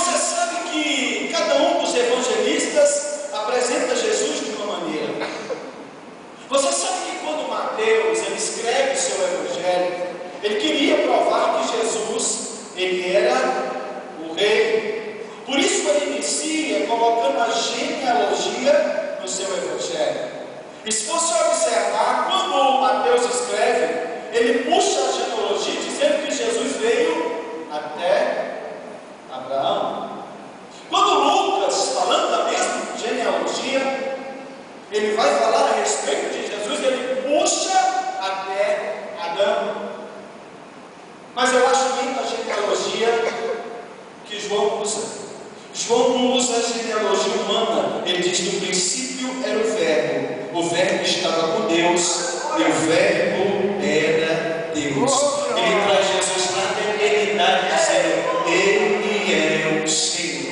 você sabe que cada um dos evangelistas apresenta Jesus de uma maneira. Você sabe que quando Mateus ele escreve seu evangelho, ele queria provar que Jesus ele era o rei. Por isso ele inicia colocando a genealogia no seu evangelho. E se você observar, quando Mateus escreve, ele puxa a genealogia dizendo que Jesus veio até Abraão. Quando Lucas, falando da mesma genealogia, ele vai falar a respeito de Jesus, ele puxa até Adão. Mas eu acho linda a genealogia que João usa. João não usa a genealogia humana. Ele diz que no princípio era o verbo estava com Deus, e o verbo era Deus. Ele traz Jesus na eternidade, dizendo: Ele é o Senhor.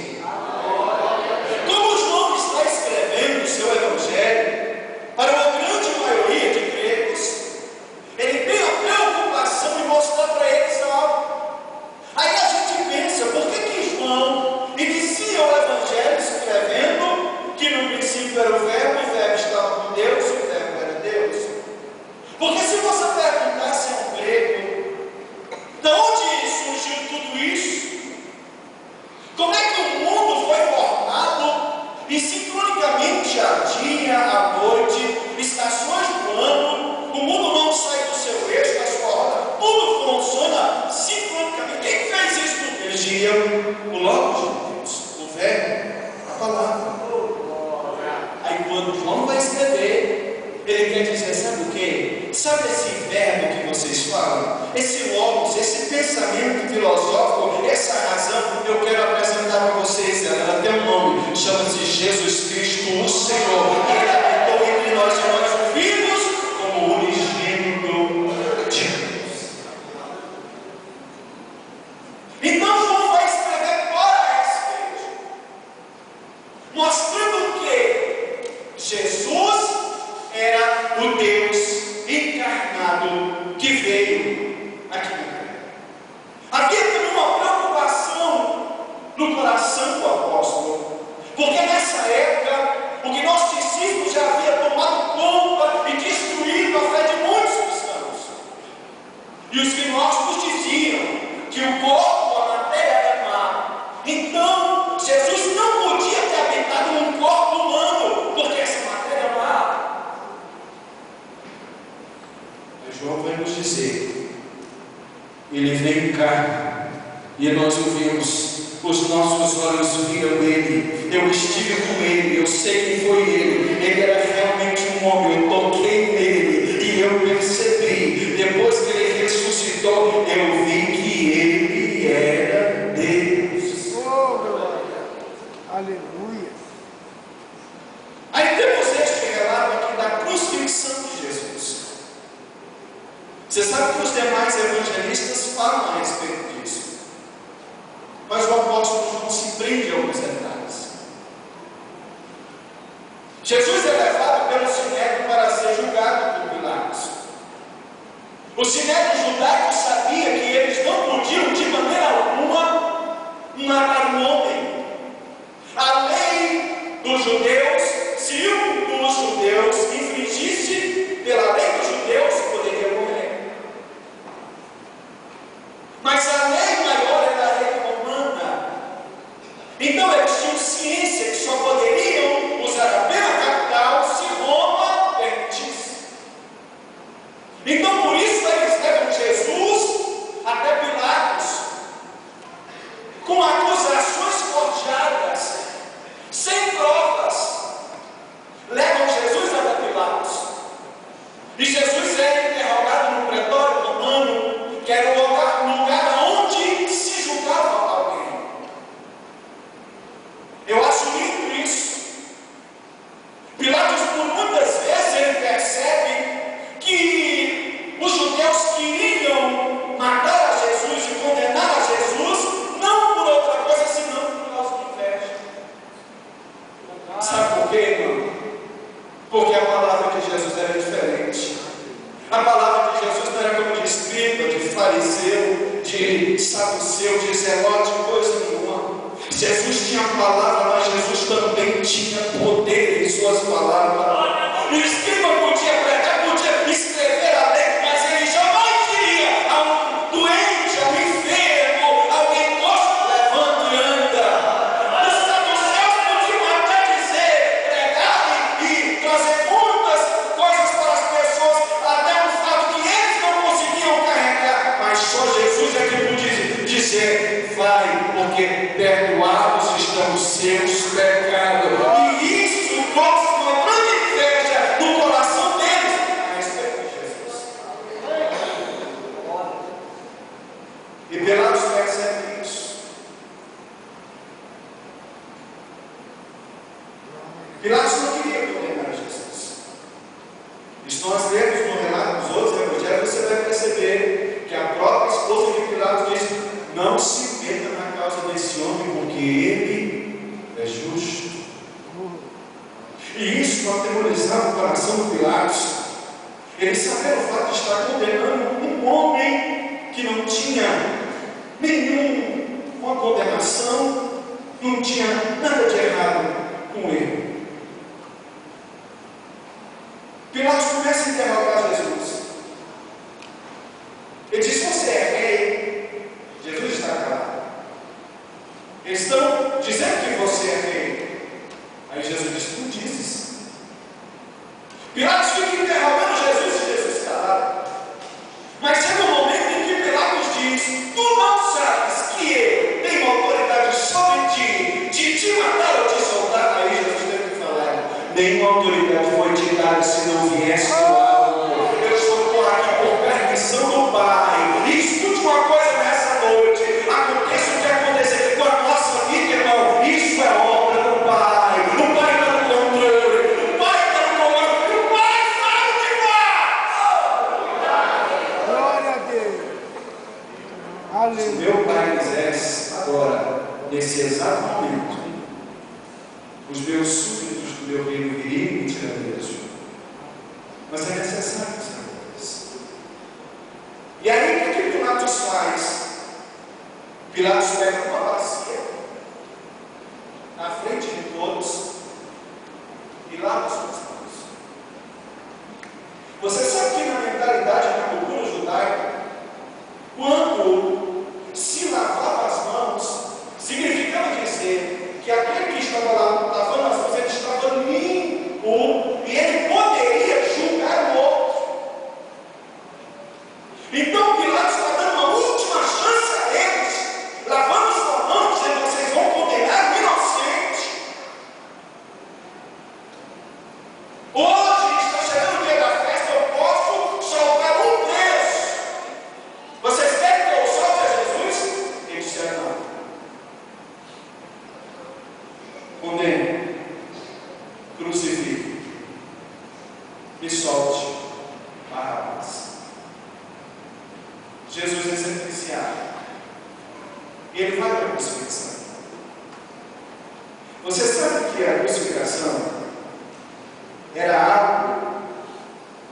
Como João está escrevendo o seu evangelho para uma grande maioria de gregos, ele tem a preocupação de mostrar para eles algo. Aí a gente pensa, por que João inicia o evangelho escrevendo que no princípio era o verbo estava com Deus e o verbo era Deus? Porque se você perguntasse a um grego, de onde surgiu tudo isso? Como é que o mundo foi formado e sincronicamente a dia, a noite, estações do ano, o mundo não sai do seu eixo, da sua roda, tudo funciona sincronicamente. Quem fez isso? Eles diriam o Logos de Deus, o verbo, a palavra. Aí quando João vai escrever, ele quer dizer, sabe o quê? Sabe esse verbo que vocês falam? Esse logos, esse pensamento filosófico, essa razão, eu quero apresentar para vocês. Ela tem um nome, chama-se Jesus Cristo, o Senhor. Ele habitou entre nós e nós o vimos como unigênito de Deus. Então João vai escrever para essa igreja, mostrando que Jesus era o Deus encarnado que veio aqui na terra. Havia também uma preocupação no coração do apóstolo, porque nessa época o que nossos discípulos já havia tomado conta e destruído a fé de muitos cristãos. E os gnósticos diziam que o corpo, a matéria era má. Então Jesus não podia ter habitado num corpo humano, porque essa matéria é má. João vai nos dizer, ele veio em carne, e nós o vimos, os nossos olhos viram ele, eu estive com ele, eu sei que foi ele era realmente um homem, eu toquei nele, e eu percebi, depois que ele ressuscitou, eu vi que ele era Deus. Aleluia. Aí temos este relato aqui da crucifixão de Jesus. Você sabe que os demais evangelistas falam a respeito disso, mas o apóstolo João se prende a alguns detalhes. Jesus é levado pelo sinédrio para ser julgado por Pilatos. O sinédrio judaico sabia que eles não podiam de maneira alguma matar um homem. A lei dos judeus, se um dos judeus infringisse pela lei dos judeus, poderia morrer. Mas a lei maior era a lei romana. Então eles tinham ciência que só poderiam usar a pena capital se Roma permitisse. Então por isso eles levam Jesus até Pilatos com acusações forjadas, sem provas. Levam Jesus até Pilatos. E Jesus é interrogado no pretório romano, que era o lugar onde se julgava alguém. Eu acho lindo isso. Pilatos, por muitas vezes, ele percebe que os judeus queriam matar a Jesus e condenar a Jesus, não por outra coisa, senão por causa de inveja. Sabe por quê, irmão? Porque a palavra de Jesus era diferente. A palavra de Jesus não era como de escriba, de fariseu, de saduceu, de zelote, coisa nenhuma. Jesus tinha palavra, mas Jesus também tinha poder em suas palavras. O escriba podia pregar, podia escrever a lei, mas ele jamais diria a um doente, a um enfermo, alguém coxa, levanta e anda. Os saduceus podiam até dizer, pregar e trazer muitas coisas para as pessoas, até o fato que eles não conseguiam carregar, mas só Jesus é que podia dizer, vai, porque perdoados estão os seus pecados. E isso trouxe uma grande inveja no coração deles a respeito de Jesus. E Pilatos percebe isso. Pilatos não queria condenar Jesus. Isso nós lemos no relato dos outros evangelhos, você vai perceber que a própria esposa de Pilatos diz, não se meta na causa desse homem, porque ele é justo. E isso atemorizava o coração de Pilatos. Ele sabia o fato de estar condenando um homem que não tinha nenhuma condenação, não tinha nada de errado com ele. Pilatos começa a interrogar Jesus. Ele diz, você é rei? Jesus está calado. Eles estão dizendo que você é rei. Aí Jesus diz, tu dizes. Pilatos fica interrogando Jesus e Jesus calado. Mas chega um momento em que Pilatos diz, tu não sabes que eu tenho autoridade sobre ti, de te matar ou te soltar. Aí Jesus teve que falar, nenhuma autoridade foi te dada se não viesse do alto. Eu estou por aqui por permissão do Pai. E escute uma coisa nessa noite, aconteça o que acontecer com a nossa vida, irmão, isso é obra do Pai. O Pai está no controle, o Pai está no comando, o Pai sabe o que faz. Glória a Deus. Se Aleluia. meu Pai quisesse agora, nesse exato momento, os meus súditos do meu reino viriam e me tirariam da sua. Mas é necessário que isso aconteça. E aí o que Pilatos faz? Pilatos pega uma bacia na frente de todos e lava suas mãos. Você sabe que na mentalidade da cultura judaica, quando se lavava as mãos, significava dizer que aquele que estava lá lavando as mãos, ele estava limpo e ele poderia julgar o outro. Então Pilatos está dando uma última chance a eles, lavando suas mãos, dizendo, vocês vão condenar o inocente. Hoje está chegando o dia da festa, eu posso soltar um preso. Vocês querem que eu solte a Jesus? Eles disseram não. Condene, crucifique e solte Barrabás. Jesus é sentenciado e ele vai para a crucificação. Você sabe que a crucificação era algo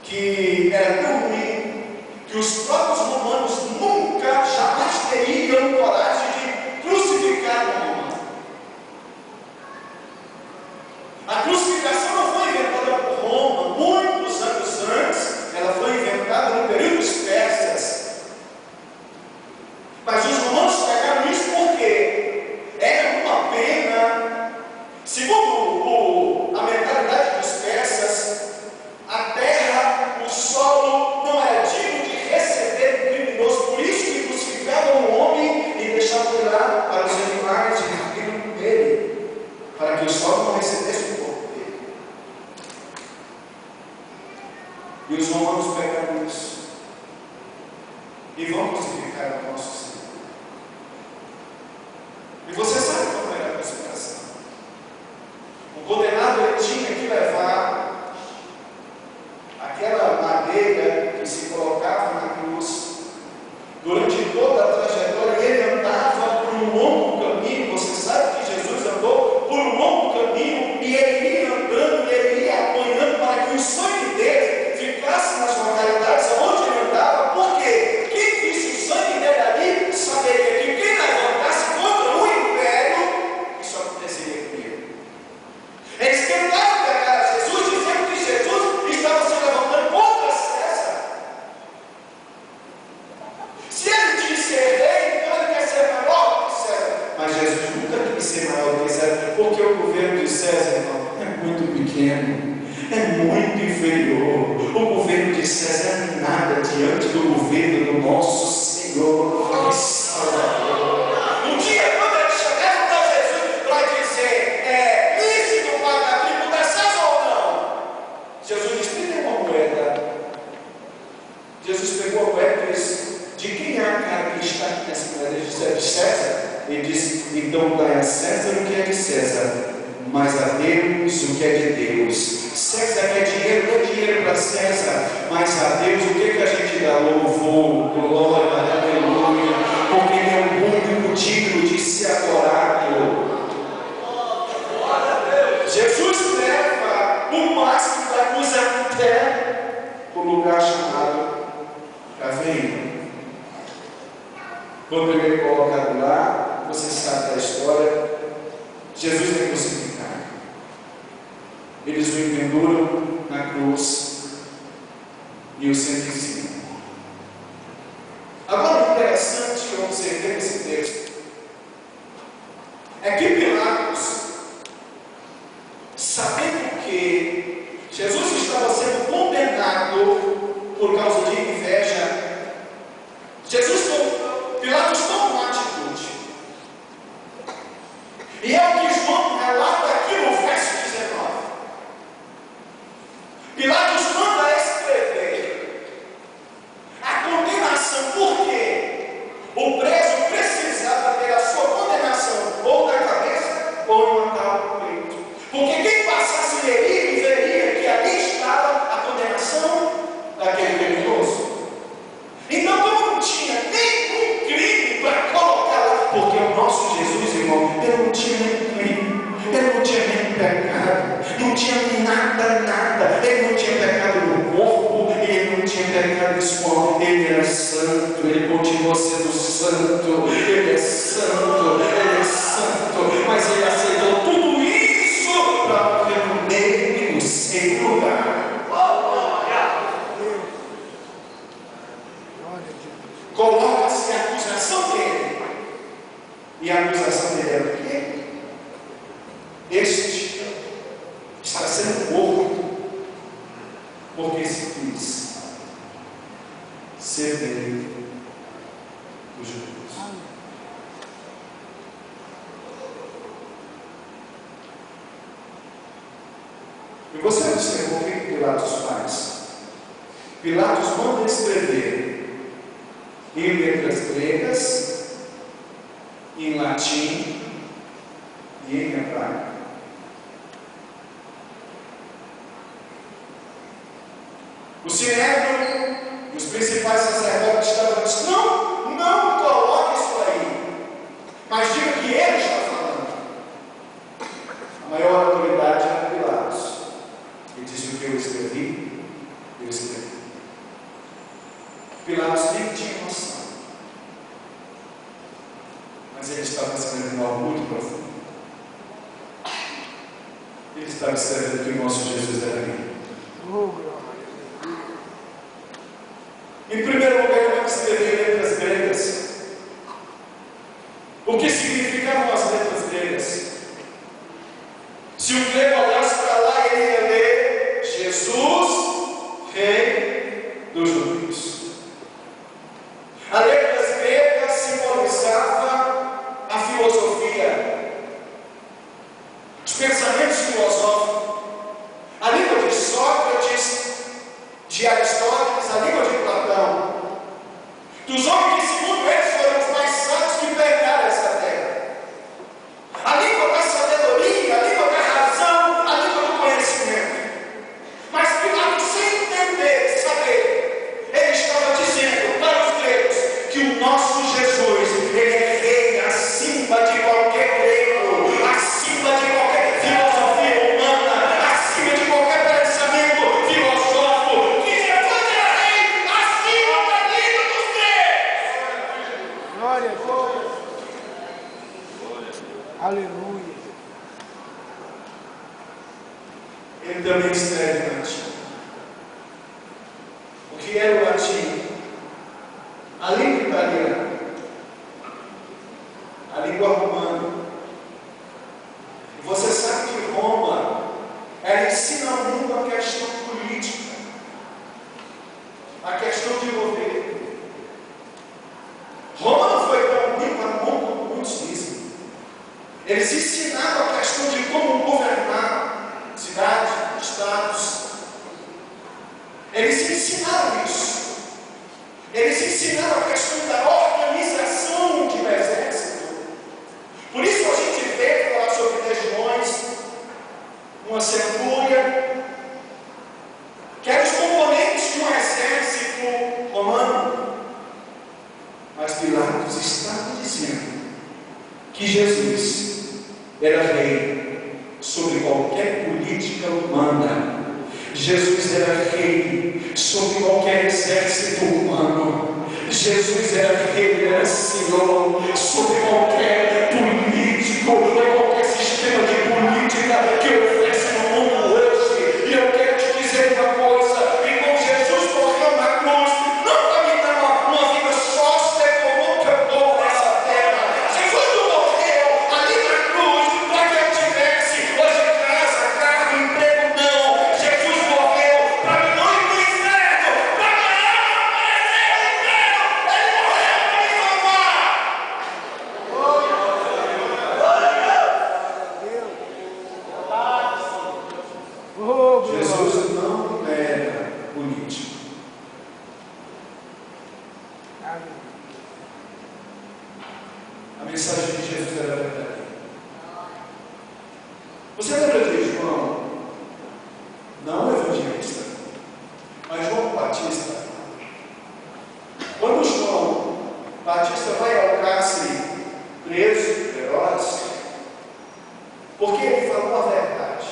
que era tão ruim que os próprios romanos nunca, jamais teriam coragem de crucificar um romano. A crucificação não foi inventada por Roma muitos anos antes, ela foi inventada no período dos persas. Mas os romanos pegaram isso porque era uma pena, segundo a mentalidade dos persas, a terra, o solo não era digno de receber um criminoso, por isso que crucificavam o homem e deixavam ele lá para os animais e viviam com ele, para que o solo não recebesse o corpo dele. E os romanos pegaram isso e vão crucificar o nosso Senhor. E você sabe como era a crucificação. O condenado ele tinha que levar aquela madeira que se colocava na cruz durante toda a trajetória. Ele andava por um longo caminho. Você sabe que Jesus andou por um longo caminho e ele ia andando, ele ia apanhando para que o sangue dele ficasse nas localidades onde ele andava. Por quê? Quem visse o sangue dele ali César, irmão, é muito pequeno, é muito inferior. O governo de César não é nada diante do governo do nosso Senhor e Salvador. Um dia, quando eles chegaram para Jesus para dizer: é lícito pagar tributo a César ou não? Jesus disse: tem uma moeda. Jesus pegou a moeda e disse: de quem é a cara que está aqui nessa moeda? Ele disse: é de César. Ele disse: então dai a César o que é de César, mas a Deus o que é de Deus. César quer dinheiro, dá dinheiro para César, mas a Deus o que a gente dá? Louvor, glória, aleluia, porque Ele é o único digno de ser adorado. Jesus leva o máximo da cruz até o lugar chamado Caveiro. Quando ele é colocado lá, você sabe da história, Jesus é crucificado. Eles o empenduram na cruz e o sentenciam. Agora, o interessante que eu observei nesse texto é que Pilatos, sabendo que Jesus estava sendo condenado por causa de inveja, Pilatos tomou uma atitude. E é o que João relata aqui no verso 19. Pilatos manda escrever a condenação, porque o preso precisava ter a sua condenação ou na cabeça ou em tal peito. Porque quem passasse nele veria que ali estava a condenação daquele criminoso. Então, como não tinha nenhum crime para colocar lá, porque o nosso Jesus, irmão, ele não tinha nenhum crime, ele não tinha nenhum pecado, não tinha nada, ele não tinha pecado no corpo, ele não tinha pecado espiritual, ele era santo, ele continua sendo santo, ele é santo, mas ele aceitou tudo isso para morrer no meio e no seu lugar. Coloca-se a acusação dele. E a acusação dele é o quê? Este está sendo morto porque se quis ser rei dos judeus. E você observou o que Pilatos faz? Pilatos manda escrever em letras gregas, em latim e em hebraico. O Sinédrio e os principais sacerdotes estavam dizendo: não coloque isso aí, mas diga que ele está falando. A maior autoridade era Pilatos. Ele disse: o que eu escrevi, eu escrevi. Pilatos nem tinha noção, mas ele estava escrevendo algo muito profundo. Ele estava escrevendo que o nosso Jesus era rei. Em primeiro lugar, ele vai escrever letras gregas. O que significavam as letras gregas? Se o grego olhasse para lá, ele ia ler Jesus, rei dos judeus. A letras gregas simbolizava a filosofia, os pensamentos filosóficos, a língua de Sócrates, de Aristóteles, a língua de Platão, dos homens que, segundo eles, foram os mais sábios que pegaram essa terra. A língua da sabedoria, a língua da razão, a língua do conhecimento. Mas Pilatos, sem entender, saber, ele estava dizendo para os gregos que o nosso Jesus, ele é rei acima de qualquer grego, acima de qualquer filosofia humana, acima de qualquer pensamento filosófico, que Jesus é rei acima da língua dos gregos. Glória a Deus. Aleluia. Ele também escreve em latim. O que era o latim? A língua italiana, a língua romana. E você sabe que Roma Eles ensinaram a questão de como governar cidades, estados. Eles ensinaram isso. Eles ensinaram a questão da organização de um exército. Por isso a gente vê falar sobre legiões, uma centúria, que eram os componentes de um exército romano. Mas Pilatos estava dizendo que Jesus era rei sobre qualquer política humana. Jesus era rei sobre qualquer exército humano. Jesus era rei, era Senhor sobre qualquer político, qualquer sistema de política que oferece no mundo hoje. E eu quero te dizer uma coisa: irmão, Jesus morreu na cruz, não para me dar uma vida sócia como que eu dou nessa terra. Jesus não morreu ali na cruz para que eu tivesse hoje casa, carro, emprego, não. Jesus morreu para mim não ir para o inferno, para minha alma aparecer no inferno. Ele morreu para me salvar. Jesus não era político. A mensagem de Jesus era verdadeira. Você lembra de João? Não evangelista, mas João Batista. Quando João Batista vai ao cárcere preso, Herodes, porque ele falou a verdade.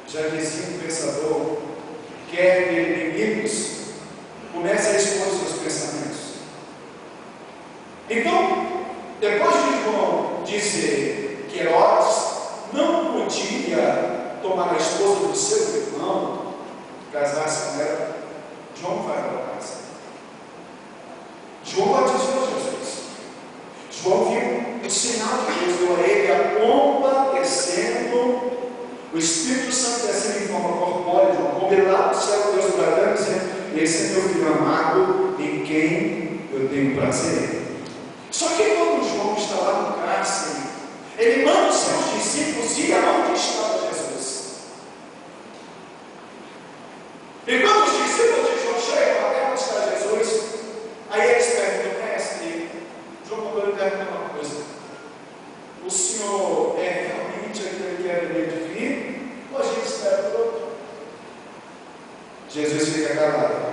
Já dizia um pensador: quer ter inimigos, comece a expor seus pensamentos. Então, depois de João dizer que Herodes não podia tomar a esposa do seu irmão, casar-se com ela, João vai para casa. João batizou Jesus. João viu o sinal que Deus deu a ele, a pomba descendo, o Espírito Santo descendo em forma corpórea, como ele lá do céu, Deus bradando, dizendo: esse é meu filho amado, em quem eu tenho prazer. Só que quando João está lá no cárcere, ele manda os seus discípulos ir aonde estava Jesus. E quando os discípulos de João chegam até onde está Jesus, aí eles perguntam: mestre, João mandou lhe perguntar uma coisa: o senhor é realmente aquele que era de vir, ou a gente espera por outro? Jesus fica calado.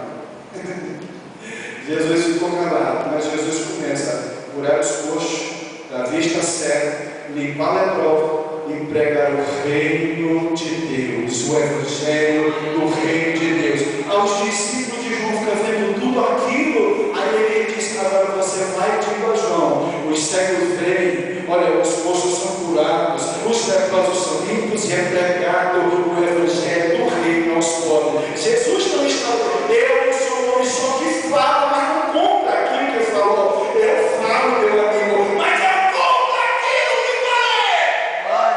Jesus ficou calado, mas Jesus começa a curar os coxos, dar vista cega, limpar leproso e pregar o reino de Deus, o evangelho do reino de Deus. Aos discípulos de João fica vendo tudo aquilo, aí ele diz: agora você vai e diga a João, os cegos veem, olha, os coxos são curados, os leprosos são limpos e é pregado o evangelho do reino aos pobres. Jesus não está, eu sou um homem só que fala, mas não compra aquilo que ele falou. Eu falo, meu amigo, mas eu compro aquilo que vai.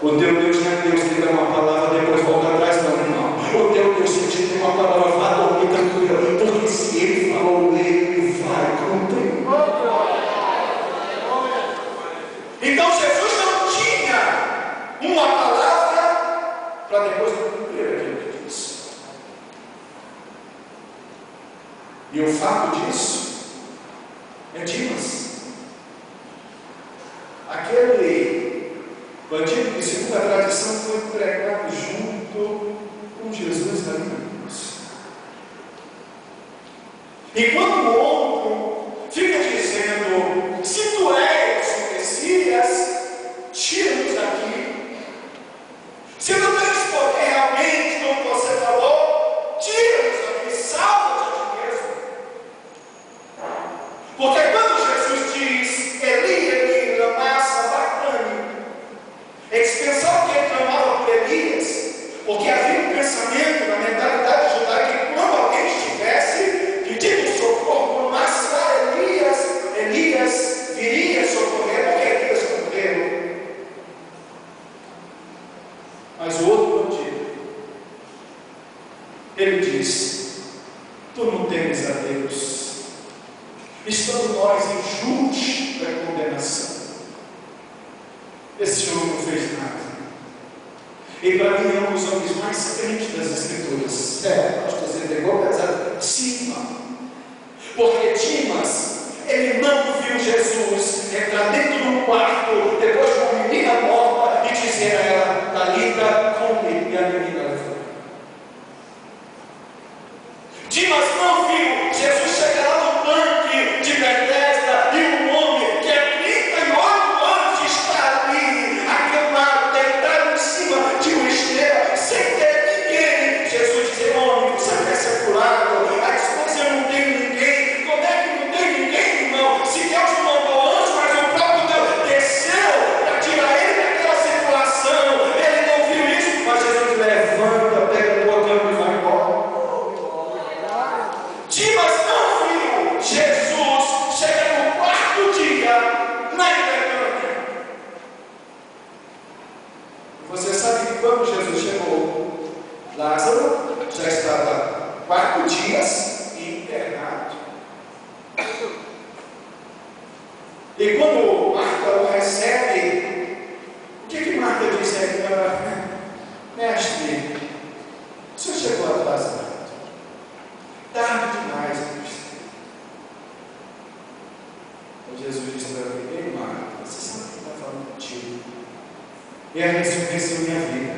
O teu Deus não é Deus que dá uma palavra e depois volta atrás, não, irmão. O teu Deus, se te tem uma palavra, vá dormir tranquilo, porque se ele falou, ele vai cumprir. Então Jesus não tinha uma palavra para depois não cumprir aquilo que disse. E o fato disso é Dimas, aquele bandido que, segundo a tradição, foi pregado junto com Jesus ali na cruz. Enquanto o outro fica dizendo: se tu és o Messias, tira-nos daqui. Se tu tens poder realmente, como você falou, tira-nos daqui, salva-nos a ti mesmo. Porque quando Jesus diz: Eli, Eli, lama sabachthani, eles pensavam que ele clamava por Elias, porque havia um pensamento na mentalidade judaica que quando alguém estivesse pedindo socorro, clamasse a Elias, Elias viria socorrer, porque Elias morreu. Mas o outro bandido, ele diz: tu não temes a Deus, estando nós em justa condenação. E para mim é um dos homens mais crentes das Escrituras. Pastor, você pegou pesado? Sim, irmão. Porque Dimas, ele não viu Jesus entrar dentro do quarto, depois de uma menina morta, e dizer a ela: Talita, come, e a menina levou. Dimas não viu Jesus chegar lá no tanque de Betesda e um homem que há 38 anos está ali, acamado, deitado em cima de uma esteira, sem ter ninguém. Jesus dizer: homem, você quer ser curado? A esposa: eu não tenho ninguém. Como é que não tem ninguém, irmão? Se Deus não mandou antes, mas o próprio Deus desceu para tirar ele daquela situação. Ele não viu isso, mas Jesus levanta, pega a tua cama e vai embora. Dimas não viu Jesus chegar no quarto dia na Betânia. Você sabe que quando Jesus chegou, Lázaro já estava 4 dias internado. E quando Marta o recebe, o que Marta disse aí? Mestre, o senhor chegou atrasado. Tarde demais, mestre. Então Jesus disse para ele: ei, Marta, você sabe o que está falando contigo? É a ressurreição da minha vida.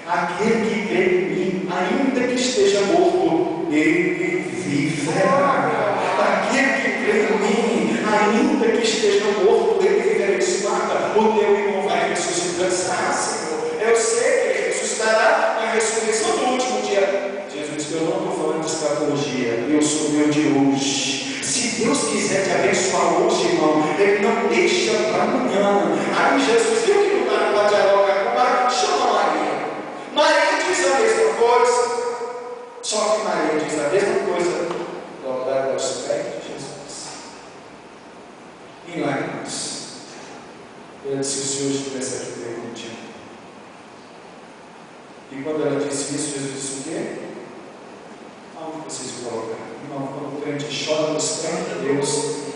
Aquele que crê em mim, ainda que esteja morto, ele viverá. Aquele que crê em mim, ainda que esteja morto, ele viverá. Isso, Marta, o teu irmão vai ressuscitar. Ah, Senhor, eu sei que ele ressuscitará na ressurreição do último dia. Jesus disse: eu não estou falando de escatologia, eu sou o Deus de hoje. Se Deus quiser te abençoar hoje, irmão, ele não deixa para amanhã. Aí Jesus viu que não dá para dialogar com Maria, chama Maria. Maria diz a mesma coisa, só que Maria diz a mesma coisa, dobrada aos pés de Jesus. Em lágrimas. Ele disse: se o Senhor estivesse aqui, pergunte. E quando ela disse isso, Jesus disse o quê? Aonde você se coloca? Irmão, quando o crente chora nos pés de Deus,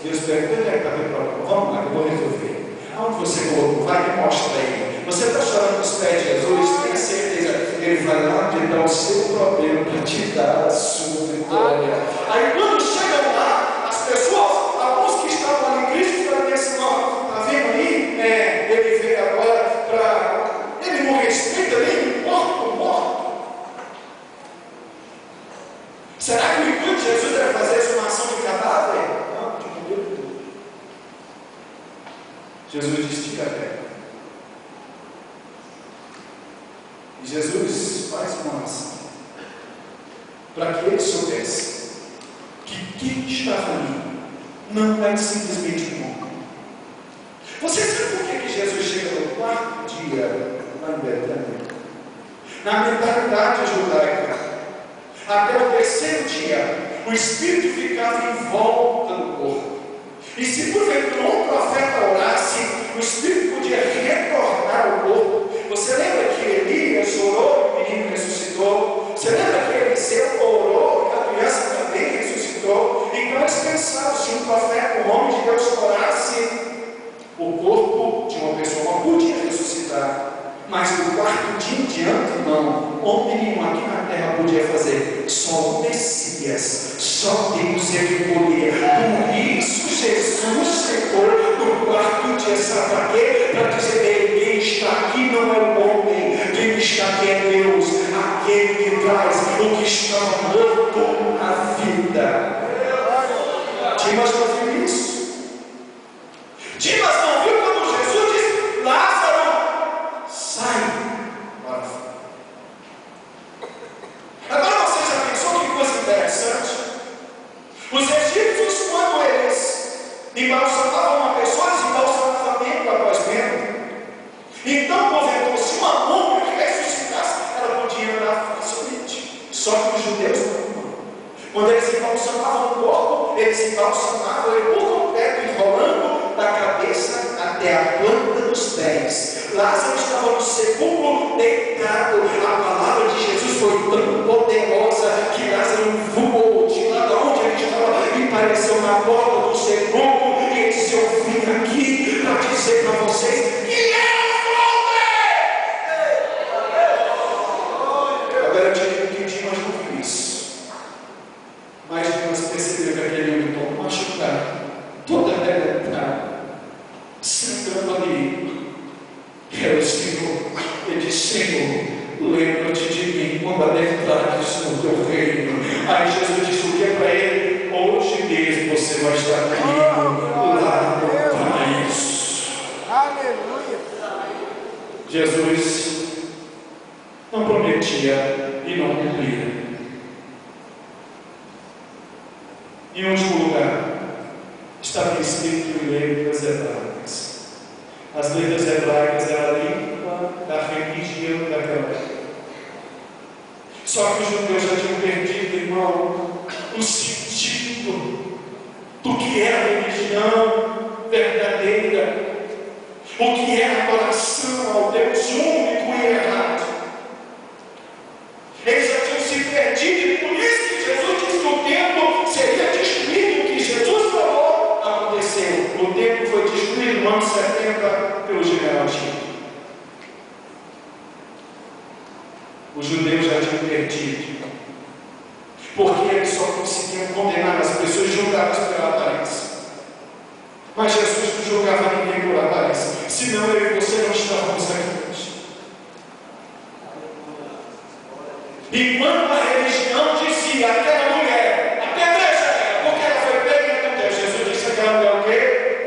Deus pergunta: onde é que está teu problema? Vamos lá, eu vou resolver. Aonde você colocou? Vai, me mostra aí. Você está chorando nos pés de Jesus, tenha certeza, Ele vai lá te dar o seu problema para te dar a sua vitória. Aí quando chegam lá, as pessoas, alguns que estavam ali, Cristo para assim: ó, está vendo aí? Ele veio agora para. Ele não respeita nem morto. Será que o intuito de Jesus deve fazer exumação de cadáver? Não, de morrer. Jesus disse: fica perto. E Jesus faz uma ação para que ele soubesse que quem estava ali não é simplesmente um homem. Você sabe por que Jesus chega no quarto dia lá em Betânia? Na mentalidade judaica, até o terceiro dia, o Espírito ficava em volta do corpo. E se porventura um profeta orasse, o Espírito podia retornar ao corpo. Você lembra que Elias orou e o menino ressuscitou? Você lembra que Eliseu orou e a criança também ressuscitou? Então eles pensavam: se um profeta, um homem de Deus orasse, o corpo de uma pessoa não podia ressuscitar. Mas do quarto dia em diante, não. Homem nenhum aqui na terra podia fazer. Só o Messias, só Deus é que podia. Por isso Jesus chegou no quarto dia. Sabe para quê? Para dizer: quem está aqui não é o homem, quem está aqui é Deus, aquele que traz o que está morto à vida. Dimas não viu isso? Dimas não viu quando Jesus disse: Lázaro, sai para fora. Agora você já pensou que coisa interessante? Os egípcios, quando eles embalsamavam uma pessoa, eles embalsamavam membro após membro. Então, porventura, se uma múmia ressuscitasse, ela podia andar facilmente. Só que os judeus não. Quando eles embalsamavam o corpo, eles embalsamavam ele por completo, enrolando da cabeça até a planta dos pés. Lázaro estava no sepulcro deitado. A palavra de Jesus foi tão poderosa que Lázaro voou de lá de onde ele estava e apareceu na porta do sepulcro. E ele disse: eu vim aqui para dizer para vocês que eu vou ver. você vai estar comigo lá no paraíso. Aleluia. Jesus não prometia e não cumpria. Em último lugar, estava escrito em letras hebraicas. As letras hebraicas eram a língua da religião daquela época. Só que os judeus já tinham perdido, irmão, o sentido do que é a religião verdadeira, o que é a adoração ao Deus único e errado. Eles já tinham se perdido, e por isso que Jesus disse que o templo seria destruído. O que Jesus falou aconteceu. O templo foi destruído no ano 70 pelo general Tito. Os judeus já tinham perdido, porque eles só conseguiam condenar as pessoas julgadas pela aparência. Mas Jesus não julgava ninguém por aparência, senão eu e você não estávamos aqui hoje. Enquanto a religião dizia aquela mulher, apedreja ela, porque ela foi pega em adultério, Jesus disse aquela mulher o quê?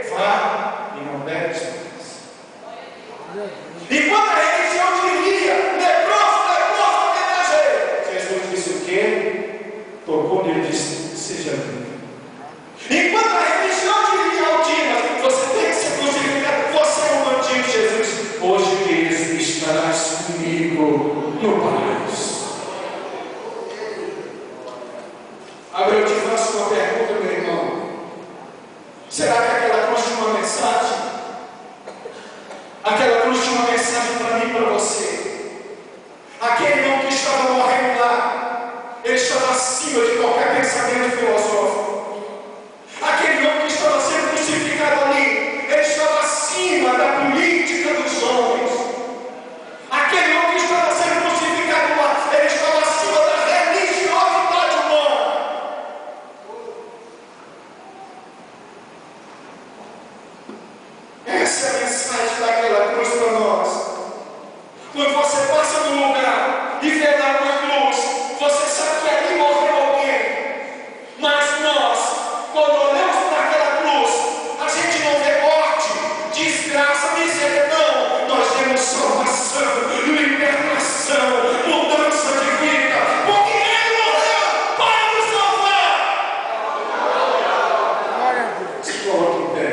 Vá e não pegue mais. Enquanto a religião diria, leproso, apedreja ele, Jesus disse o quê? Tocou nele e disse, seja livre. Enquanto a religião diria ao dia, você tem que ser crucificado, você é um bandido, Jesus. Hoje mesmo estarás comigo no paraíso. Agora eu te faço uma pergunta, meu irmão. Será que aquela cruz tinha uma mensagem? Aquela cruz tinha uma mensagem para mim e para você. Aquele irmão que estava morrendo lá, ele estava acima de qualquer pensamento filosófico. Aquele homem que estava sendo crucificado ali, ele estava acima da política dos homens. Aquele homem que estava sendo crucificado lá, ele estava acima da religiosidade humana. Essa é a mensagem daquela cruz para nós. Quando você passa num lugar e vê lá uma cruz, você sabe que ali morreu alguém. Mas nós, quando olhamos para aquela cruz, a gente não vê morte, desgraça, miséria, não. Nós temos salvação, libertação, mudança de vida, porque Ele morreu para nos salvar. Se coloque em pé.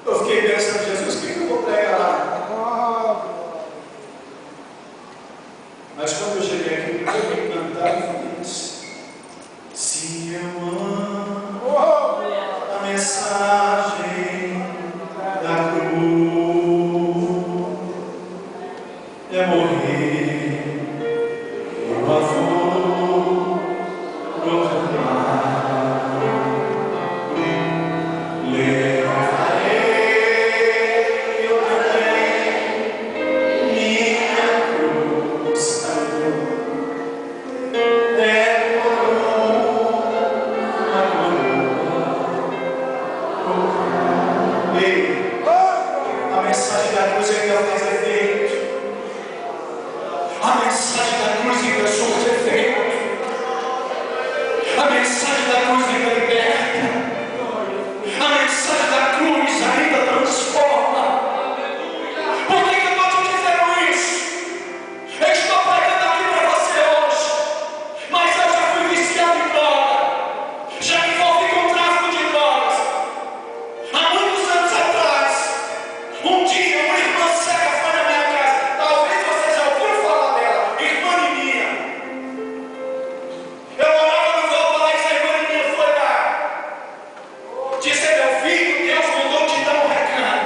Eu fiquei pensando, Jesus, o que eu vou pregar lá? Mas quando eu cheguei aqui, eu fui cantar e falei isso. Se eu amo a mensagem da cruz, é morrer, eu vou proclamar. A mensagem da cruz ainda faz efeito. A mensagem da cruz ainda surge efeito. A mensagem da cruz ainda liberta. A mensagem da cruz ainda transforma. Por que eu estou te dizendo isso? Eu estou pregando aqui para você hoje, mas eu já fui viciado em droga, já me envolvi com tráfico de drogas. Há muitos anos atrás, um dia uma irmã cega foi na minha casa. Talvez você já ouviu falar dela, irmã Nininha. Eu morava no Valparaíso, a irmã Nininha foi lá. Disse, meu filho, Deus mandou te dar um recado.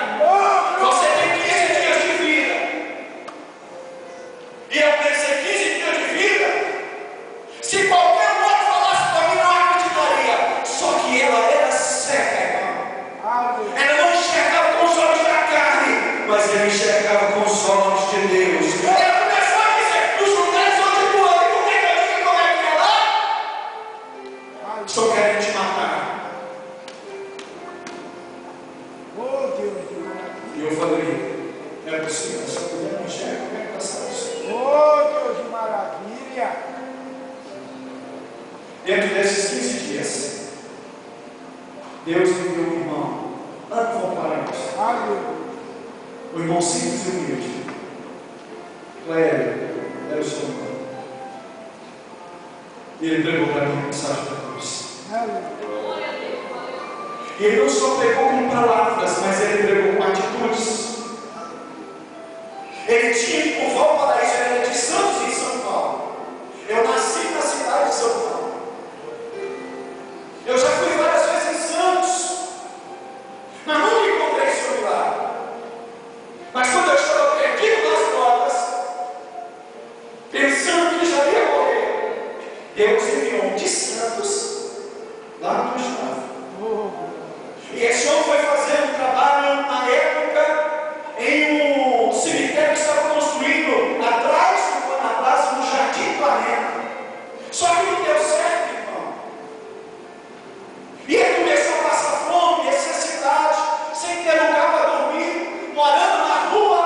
Você tem 15 dias de vida. E eu pensei, 15 dias de vida? Se qualquer um outro falasse para mim, não acreditaria. Só que ela era cega, irmão. Ela não enxergava com os olhos da carne, mas ela enxergava com os olhos de Deus. Ela começou a dizer, os lugares onde tu anda, por que eu digo como é que é lá? Estou querendo te matar. Oh, Deus de maravilha. E eu falei, é possível, se eu puder não enxergar, como é que passar isso? Oh, Deus de maravilha. Dentro desses 15 dias, Deus me deu um irmão, lá no Valparaíso. Aleluia. O irmão simples e humilde. Clério, era o seu nome. E ele pregou para mim a mensagem da cruz. Aleluia. E ele não só pregou com palavras, mas ele pregou com atitudes. Ele tinha que por Valparaíso, ele era de Santos, em São Paulo. Eu nasci na cidade de São Paulo. Eu já fui várias vezes em Santos, mas nunca encontrei esse milagre. Mas quando eu estava perdido nas drogas, pensando que já ia morrer, Deus enviou de Santos lá no estado. E esse homem foi fazer um trabalho na época em um cemitério que estava construído atrás do Guanabara, no Jardim Planeta. Só que não deu certo, irmão. E ele começou a passar fome, necessidade, sem ter lugar para dormir, morando na rua.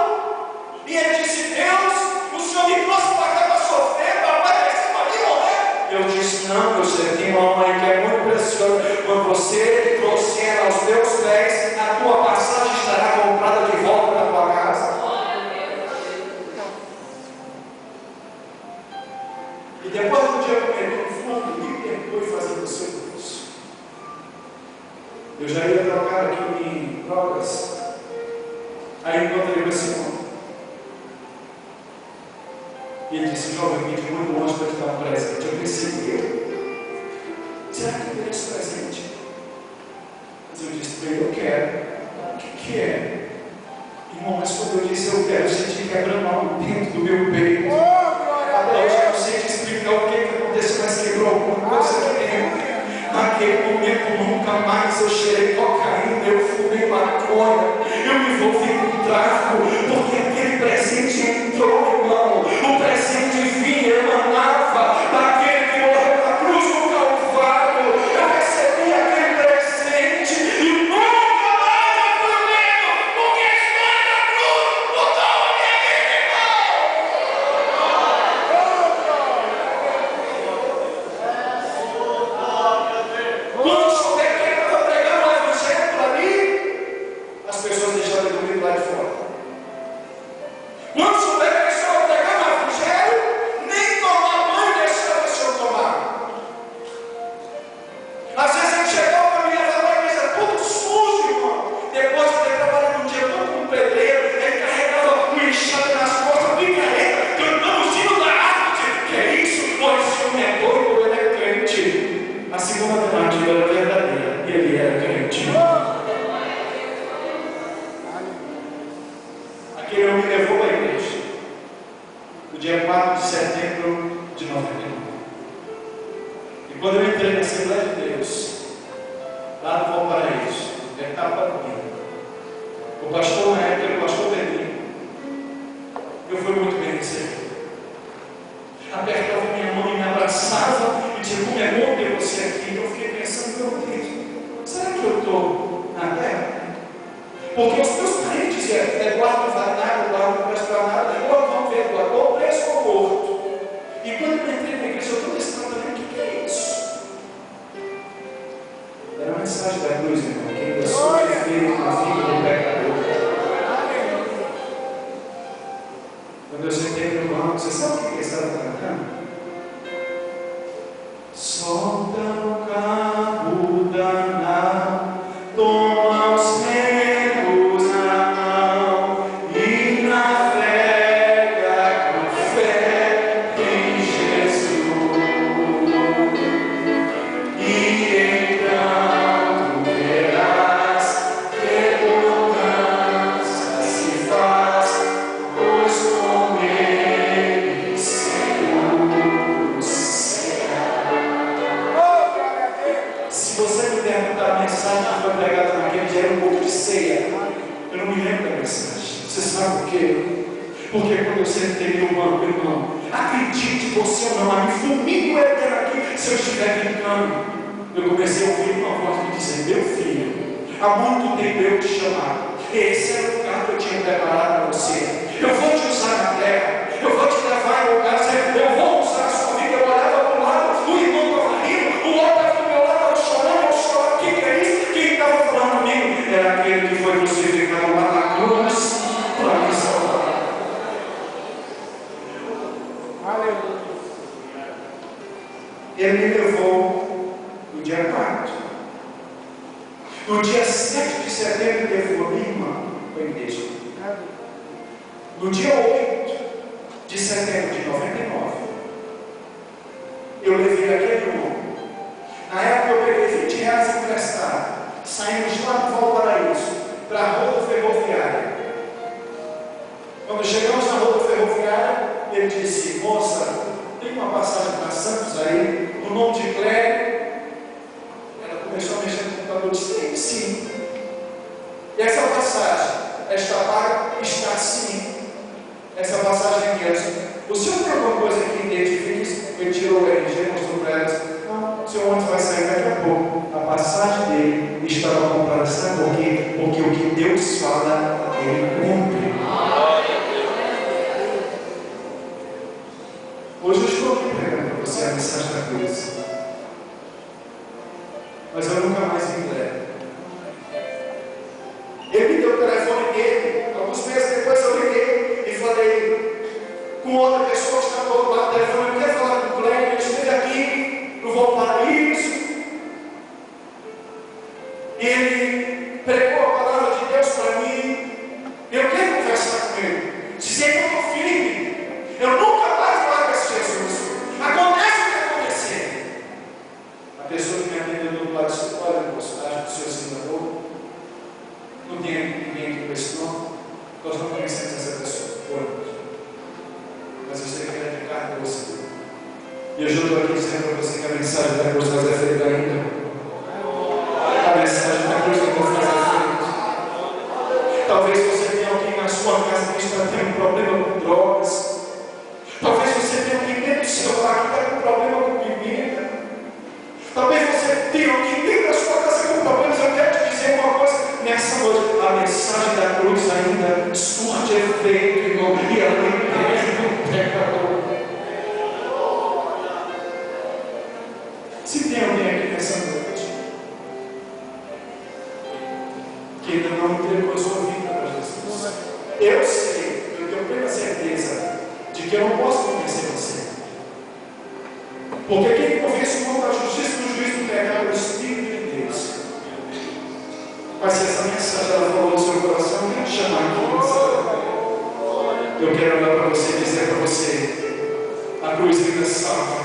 E ele disse: Deus, o Senhor me trouxe para cá para sofrer, para padecer, para me morrer. Eu disse: não, meu Senhor, tem uma mãe que é muito preciosa. Quando você trouxer aos teus pés, a tua passagem estará comprada de volta na tua casa. E depois do dia que eu no fundo, me perdoe fazendo o seu curso. Eu já ia trocar aqui em drogas. Aí encontrei com esse homem. E ele disse: jovem, vim de muito longe para te dar um presente. Eu pensei: será que eu queria esse presente? Mas eu disse para ele: eu quero. O que é? Irmão, mas quando eu disse eu quero, eu senti quebrando algo dentro do meu peito. Até hoje eu não sei te explicar o que aconteceu, mas quebrou alguma coisa aqui dentro. Naquele momento nunca mais eu cheirei cocaína, eu fumei maconha, eu me envolvi com tráfico, porque aquele presente entrou, irmão. O presente vinha, emanava daquele que morreu na cruz do Calvário. Eu recebi aquele presente e nunca mais eu fui medo, porque a história da cruz mudou a minha vida, irmão. Quando souber que ele estava pregando o evangelho para mim, as pessoas deixaram de dormir lá de fora. Quando souber que ele estava pregando o evangelho, nem tomar banho deixaram o senhor tomar. Às vezes ele chegava para mim e falava: a igreja tudo sujo, irmão. Depois de ter trabalhado um dia todo com pedreiro, ele carregava uma enxada nas costas, picareta, cantando o sino da arte. Que é isso? Olha, esse homem é doido ou ele é crente? A segunda alternativa era verdadeira, e ele era crente. Aquele homem me levou para a igreja no dia 4 de setembro de 91. E quando eu entrei na Assembleia de Deus, lá no Valparaíso, etapa domingo, o pastor na época era o pastor Pedrinho. Eu fui muito bem recebido. Apertava minha mão e me abraçava e dizia: como é bom ter você aqui. Eu fiquei pensando: meu Deus, será que eu estou na terra? Porque os meus parentes Eduardo não vai nada, Eduardo não presta para nada, ou vão ver Eduardo, ou preso ou morto. E quando eu entrei na igreja, eu estou nesse tratamento: o que é isso? Era a mensagem da cruz, irmão, que ainda sou feito na vida do pecador. Quando eu sentei no banco, você sabe o que ele estava cantando? Solta o cabo danado, toma os renos na mão e navega com fé em Jesus. E então tu verás que bonança se faz, pois com ele seguro será. Se você me perguntar a mensagem que foi pregada naquele dia, era um pouco de ceia. Eu não me lembro da mensagem. Você sabe por quê? Porque quando eu sentei no banco, irmão, acredite você ou não, a mim fulmigo aqui se eu estiver brincando. Eu comecei a ouvir uma voz me dizer: meu filho, Há muito tempo eu te chamava. Esse é o lugar que eu tinha preparado para você. Eu vou te usar na terra. Eu vou te levar em lugares. Eu vou usar a sua vida. Eu olhava para o lado, o irmão estava rindo, o outro estava do meu lado, estava chorando, eu chorava. O que é isso? Quem estava falando comigo? Era aquele que foi crucificado lá na cruz para me salvar. Aleluia. Ele me levou no dia 4. No dia 7 de setembro, ele levou a minha irmã para a igreja. No dia 8 de setembro de 99, eu levei aquele homem. Na época eu peguei 20 reais emprestado. Saímos lá do Valparaíso para a roda ferroviária. Quando chegamos na roda ferroviária, ele disse: moça, tem uma passagem para Santos aí, no nome de Clério. Ela começou a mexer no computador e disse: sim. E essa passagem, esta paga está sim. Essa passagem é mesmo. O senhor tem alguma coisa que identifique? Ele tirou o RG, mostrou para ela. Não, o senhor ônibus vai sair daqui a pouco. A passagem dele estava comprada. Sabe por quê? Porque o que Deus fala, ele cumpre. Hoje eu estou aqui pregando para você a mensagem da cruz. Mas eu nunca mais me levo. Ele me deu o telefone dele. Alguns meses depois eu liguei e falei com outra pessoa que estava do outro lado do telefone: eu quero falar com o Cléber, ele esteve aqui no Valparaíso. Ele pregou a palavra de Deus para mim. Eu quero conversar com ele. Dizer que eu estou firme. Eu nunca mais largo esse Jesus. Acontece o que acontecer. A pessoa que me atendeu do outro lado disse: olha, moço, acho que o senhor se enganou. Não tem ninguém aqui com esse nome. Nós não conhecemos essa pessoa. Mas eu sei que ela é de carne e osso. E eu estou aqui dizendo para você que a mensagem da cruz vai ser feita ainda. A mensagem da cruz vai ser feita. Talvez você tenha alguém na sua casa que está tendo um problema com drogas. Talvez você tenha alguém dentro do seu lar que está com problema com bebida. Talvez você tenha alguém dentro da sua casa com problemas. Eu quero te dizer uma coisa nessa noite: a mensagem da cruz ainda surte efeito, irmão, e ela liberta o pecador. Se tem alguém aqui nessa noite que ainda não entregou a sua vida para Jesus, eu sei, eu tenho plena certeza de que eu não posso convencer você. Porque quem convence o mundo da justiça, do juízo do pecado, é o Espírito de Deus. Mas se essa mensagem ela falou no seu coração, eu quero te chamar aqui nessa hora. Eu quero olhar para você e dizer para você: a cruz ainda salva,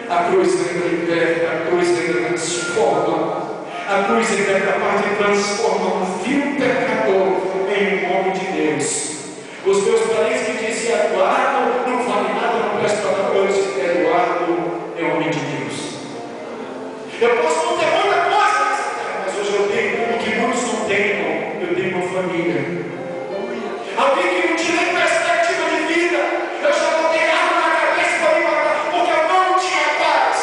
a cruz ainda liberta, a cruz ainda transforma, a cruz ainda é capaz de transformar um vil pecador em um homem de Deus. Os meus parentes que diziam: Eduardo não vale nada, não presta para nada, eu disse: Eduardo é homem de Deus. Eu posso não ter muita coisa nessa terra, mas hoje eu tenho o que muitos não têm, irmão. Eu tenho uma família. Alguém que não tinha nem perspectiva de vida, eu já botei arma na cabeça para me matar, porque eu não tinha paz.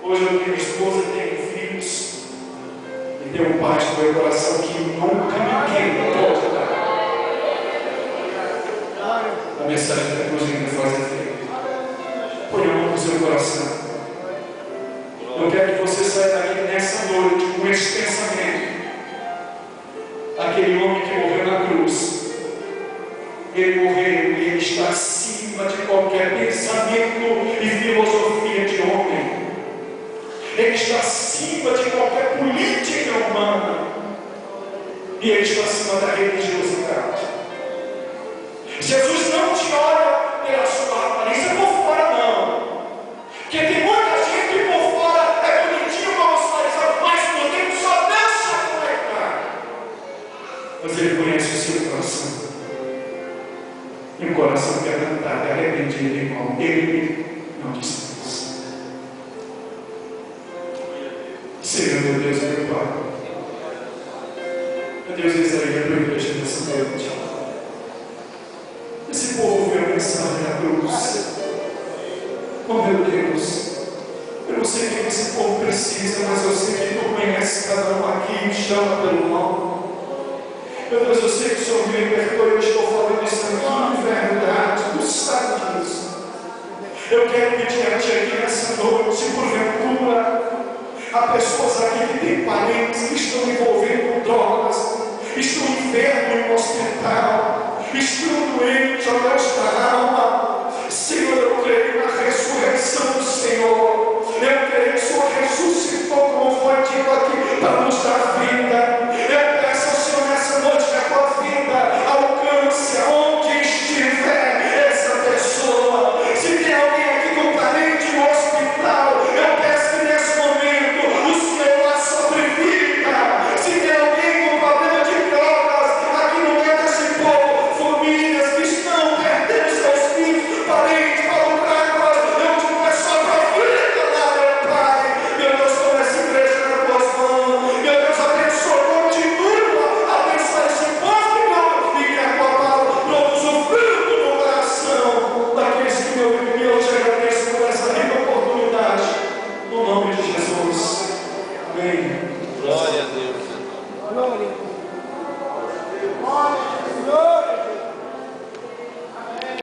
Hoje eu tenho esposa, tenho filhos, e tenho um pai no meu coração que nunca ninguém pode dar. A mensagem da cruz ainda faz efeito. Põe a mão no seu coração. Eu quero que você saia daqui nessa noite com esse pensamento. Aquele homem que morreu na cruz, ele morreu e ele está acima de qualquer pensamento e filosofia de homem. Ele está acima de qualquer política humana. E ele está acima da religiosidade. Jesus não te olha pela sua aparência por fora, não. Porque tem muita gente que por fora é bonitinho como os fariseus, mas por dentro só Deus sabe como é que está. Mas Ele conhece o seu coração. E o coração quebrantado e arrependido, irmão, Ele não descansa. Senhor, meu Deus, meu Pai. Meu Deus, Isaías, para a igreja nessa noite. Esse povo ouviu a mensagem da cruz. Oh meu Deus, eu não sei o que esse povo precisa. precisa, mas eu sei que Tu conhece cada um aqui e me chama pelo nome. Meu Deus, eu sei que o Senhor me perdoe, eu estou falando isso aqui de verdade, Tu sabe disso. Eu quero pedir a Ti aqui nessa noite, se porventura há pessoas aqui que têm parentes que estão envolvendo com drogas, estão enfermos em um hospital, estão doentes, ó Deus